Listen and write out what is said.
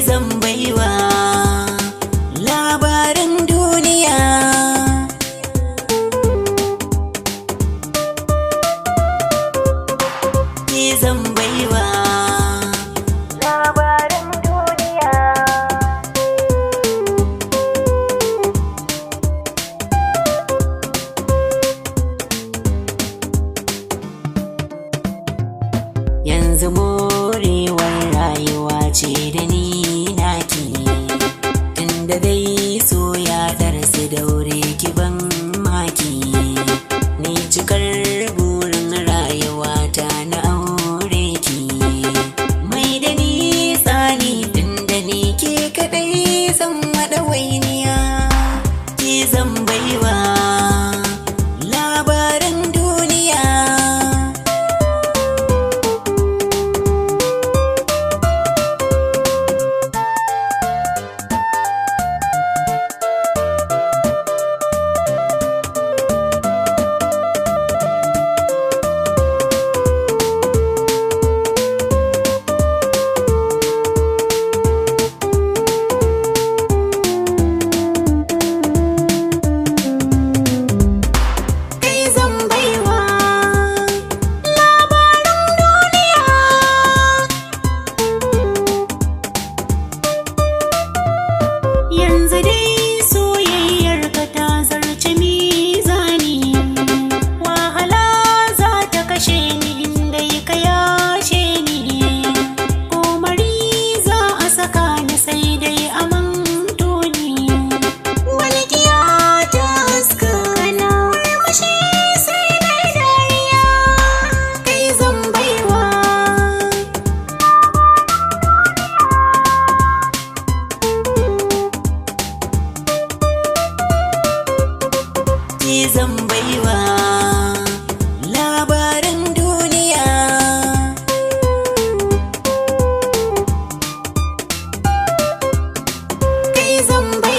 zan baiwa labarin duniya. Ke zan baiwa labarin duniya. Yanzu morewar rayuwa ce da ni naki, tunda dai so ya darsu daure ki ban maki. Ni cikar burin rayuwa ta na aure ki, mai da ni tsani tunda ni ke kadai zan madawainiya. Ki zan baiwa labarin duniya. Yanzu dai soyayyar ka ta zarce mizani, wahala za ta kashe ni inda ka yashe ni. Komari za a saka ni sai dai a manto ni. Walƙiya ta haska kana murmushi sai na dariya. Kai zan baiwa Ki zan baiwa labarin duniya. Kai zan baiwa